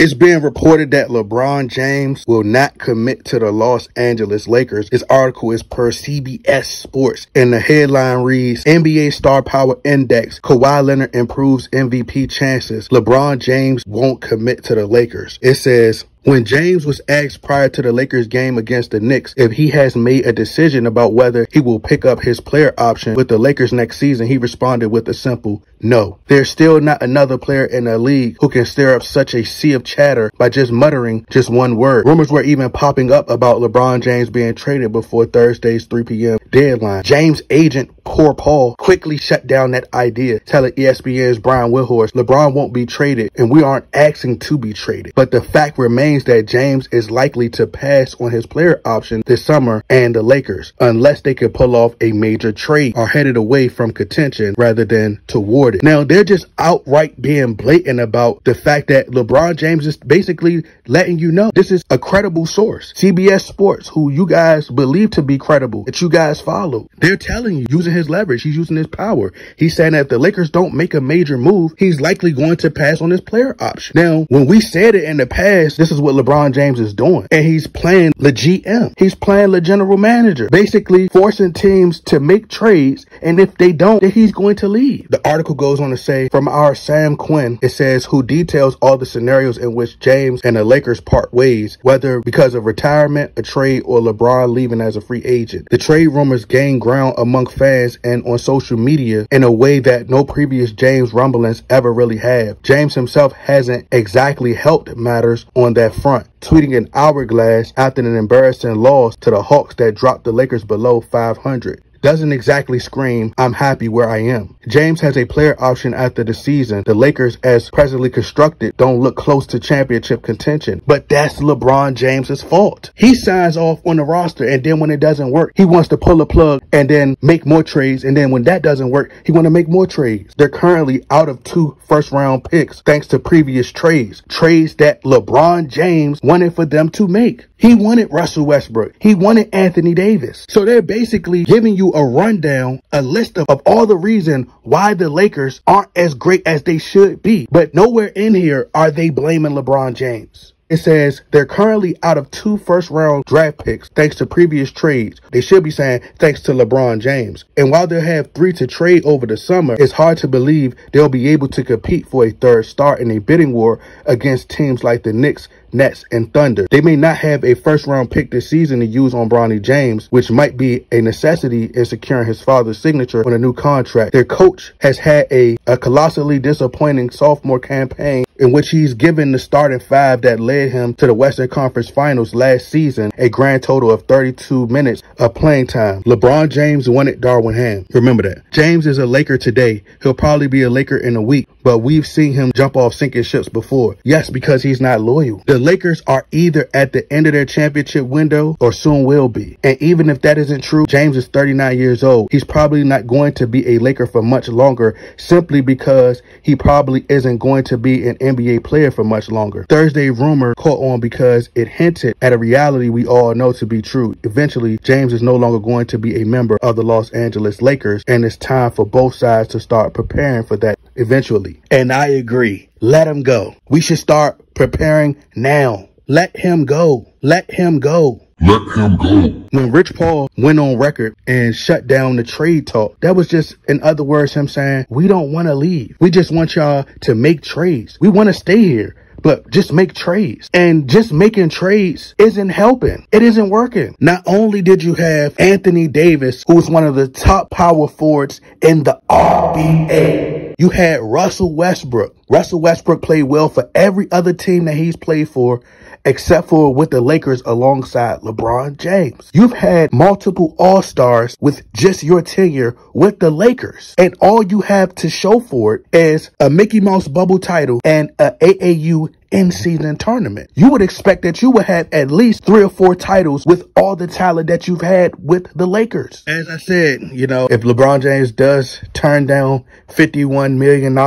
It's being reported that LeBron James will not commit to the Los Angeles Lakers. This article is per CBS Sports, and the headline reads, NBA Star Power Index, Kawhi Leonard improves MVP chances. LeBron James won't commit to the Lakers. It says, when James was asked prior to the Lakers game against the Knicks if he has made a decision about whether he will pick up his player option with the Lakers next season, he responded with a simple no. There's still not another player in the league who can stir up such a sea of chatter by just muttering just one word. Rumors were even popping up about LeBron James being traded before Thursday's 3 p.m. deadline. James' agent, Poor Paul, quickly shut down that idea, telling ESPN's Brian Windhorst, LeBron won't be traded and we aren't asking to be traded. But the fact remains that James is likely to pass on his player option this summer and the Lakers, unless they can pull off a major trade or headed away from contention rather than toward it. Now, they're just outright being blatant about the fact that LeBron James is basically letting you know. This is a credible source. CBS Sports, who you guys believe to be credible, that you guys follow. They're telling you, using his leverage, he's using his power. He's saying that if the Lakers don't make a major move, he's likely going to pass on his player option. Now, when we said it in the past, this is what LeBron James is doing. And he's playing the GM. He's playing the general manager, basically forcing teams to make trades. And if they don't, then he's going to leave. The article goes on to say, from our Sam Quinn, it says, who details all the scenarios in which James and the Lakers part ways, whether because of retirement, a trade, or LeBron leaving as a free agent. The trade rumors gain ground among fans and on social media in a way that no previous James rumblings ever really have. James himself hasn't exactly helped matters on that front, tweeting an hourglass after an embarrassing loss to the Hawks that dropped the Lakers below 500. Doesn't exactly scream, I'm happy where I am. James has a player option after the season. The Lakers, as presently constructed, don't look close to championship contention. But that's LeBron James's fault. He signs off on the roster, and then when it doesn't work, he wants to pull a plug and then make more trades. And then when that doesn't work, he wants to make more trades. They're currently out of 2 first-round picks thanks to previous trades. Trades that LeBron James wanted for them to make. He wanted Russell Westbrook. He wanted Anthony Davis. So they're basically giving you a rundown, a list of all the reasons why the Lakers aren't as great as they should be. But nowhere in here are they blaming LeBron James. It says they're currently out of 2 first-round draft picks thanks to previous trades. They should be saying thanks to LeBron James. And while they'll have 3 to trade over the summer, it's hard to believe they'll be able to compete for a third start in a bidding war against teams like the Knicks, Nets, and Thunder. They may not have a first-round pick this season to use on Bronny James, which might be a necessity in securing his father's signature on a new contract. Their coach has had a colossally disappointing sophomore campaign in which he's given the starting 5 that led him to the Western Conference Finals last season a grand total of 32 minutes of playing time. LeBron James wanted Darvin Ham. Remember that. James is a Laker today. He'll probably be a Laker in a week, but we've seen him jump off sinking ships before. Yes, because he's not loyal. The Lakers are either at the end of their championship window or soon will be. And even if that isn't true, James is 39 years old. He's probably not going to be a Laker for much longer, simply because he probably isn't going to be an NBA player for much longer. Thursday rumor caught on because it hinted at a reality we all know to be true. Eventually, James is no longer going to be a member of the Los Angeles Lakers, and it's time for both sides to start preparing for that eventually. And I agree. Let him go. We should start preparing now. Let him go. Let him go. Let him go. When Rich Paul went on record and shut down the trade talk, that was just, in other words, him saying, we don't want to leave. We just want y'all to make trades. We want to stay here, but just make trades. And just making trades isn't helping. It isn't working. Not only did you have Anthony Davis, who's one of the top power forwards in the NBA, you had Russell Westbrook. Russell Westbrook played well for every other team that he's played for, except for with the Lakers alongside LeBron James. You've had multiple All-Stars with just your tenure with the Lakers. And all you have to show for it is a Mickey Mouse bubble title and a AAU in-season tournament. You would expect that you would have at least 3 or 4 titles with all the talent that you've had with the Lakers. As I said, you know, if LeBron James does turn down $51 million,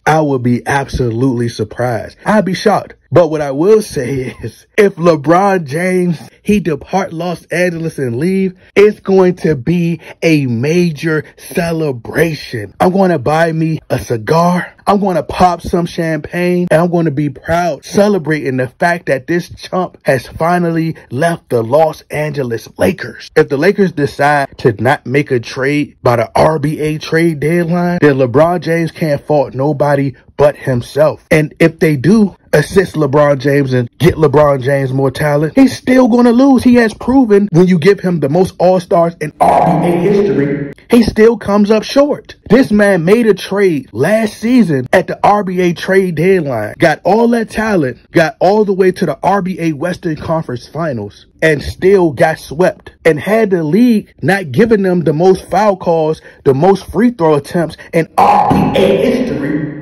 I would be absolutely surprised. I'd be shocked. But what I will say is, if LeBron James, he depart Los Angeles and leave, it's going to be a major celebration. I'm going to buy me a cigar. I'm going to pop some champagne, and I'm going to be proud celebrating the fact that this chump has finally left the Los Angeles Lakers. If the Lakers decide to not make a trade by the RBA trade deadline, then LeBron James can't fault nobody but himself. And if they do assist LeBron James and get LeBron James more talent, he's still going to lose. He has proven when you give him the most All-Stars in RBA history, he still comes up short. This man made a trade last season at the RBA trade deadline, got all that talent, got all the way to the RBA Western Conference Finals, and still got swept, and had the league not giving them the most foul calls, the most free throw attempts in RBA history,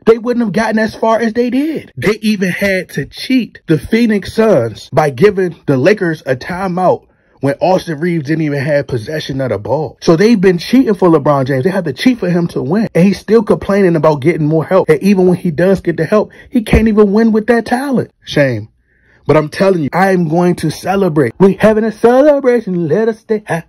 they wouldn't have gotten as far as they did. They even had to cheat the Phoenix Suns by giving the Lakers a timeout when Austin Reeves didn't even have possession of the ball. So they've been cheating for LeBron James. They have to cheat for him to win. And he's still complaining about getting more help. And even when he does get the help, he can't even win with that talent. Shame. But I'm telling you, I am going to celebrate. We having a celebration. Let us stay high.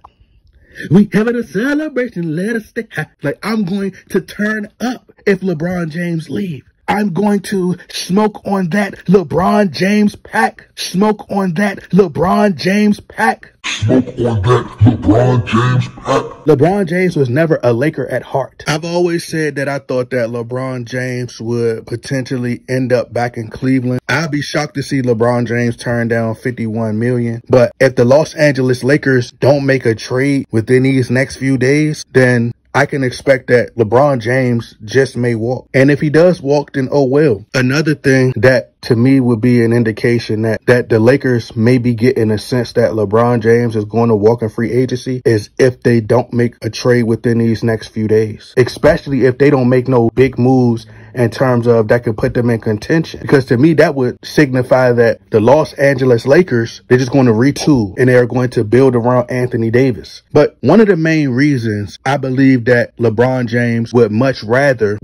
We having a celebration. Let us stay high. Like, I'm going to turn up if LeBron James leave. I'm going to smoke on that LeBron James pack. Smoke on that LeBron James pack. Smoke on that LeBron James pack. LeBron James was never a Laker at heart. I've always said that I thought that LeBron James would potentially end up back in Cleveland. I'd be shocked to see LeBron James turn down $51 million. But if the Los Angeles Lakers don't make a trade within these next few days, then I can expect that LeBron James just may walk. And if he does walk, then oh well. Another thing that to me would be an indication that the Lakers may be getting a sense that LeBron James is going to walk in free agency is if they don't make a trade within these next few days. Especially if they don't make no big moves in terms of that could put them in contention. Because to me, that would signify that the Los Angeles Lakers, they're just going to retool and they're going to build around Anthony Davis. But one of the main reasons I believe that LeBron James would much rather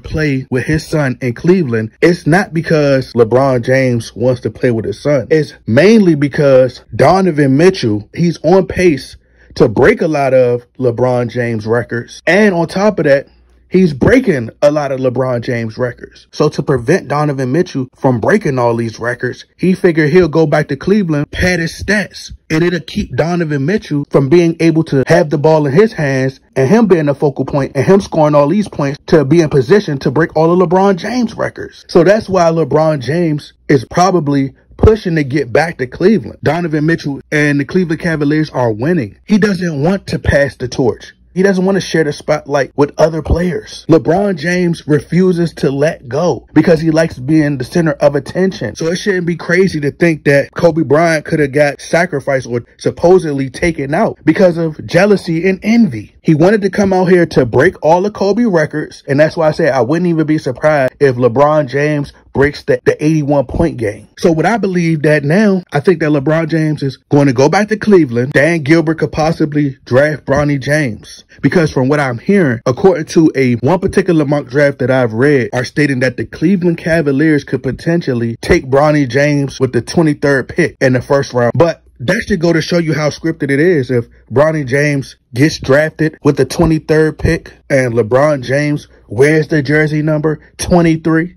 play with his son in Cleveland, it's not because LeBron James wants to play with his son. It's mainly because Donovan Mitchell, he's on pace to break a lot of LeBron James records. And on top of that, he's breaking a lot of LeBron James records. So to prevent Donovan Mitchell from breaking all these records, he figured he'll go back to Cleveland, pad his stats, and it'll keep Donovan Mitchell from being able to have the ball in his hands and him being the focal point and him scoring all these points to be in position to break all of LeBron James records. So that's why LeBron James is probably pushing to get back to Cleveland. Donovan Mitchell and the Cleveland Cavaliers are winning. He doesn't want to pass the torch. He doesn't want to share the spotlight with other players. LeBron James refuses to let go because he likes being the center of attention. So it shouldn't be crazy to think that Kobe Bryant could have got sacrificed or supposedly taken out because of jealousy and envy. He wanted to come out here to break all the Kobe records. And that's why I said I wouldn't even be surprised if LeBron James breaks the 81-point game. So what I believe that now, I think that LeBron James is going to go back to Cleveland. Dan Gilbert could possibly draft Bronny James. Because from what I'm hearing, according to one particular mock draft that I've read, are stating that the Cleveland Cavaliers could potentially take Bronny James with the 23rd pick in the first round. But that should go to show you how scripted it is. If Bronny James gets drafted with the 23rd pick and LeBron James wears the jersey number 23,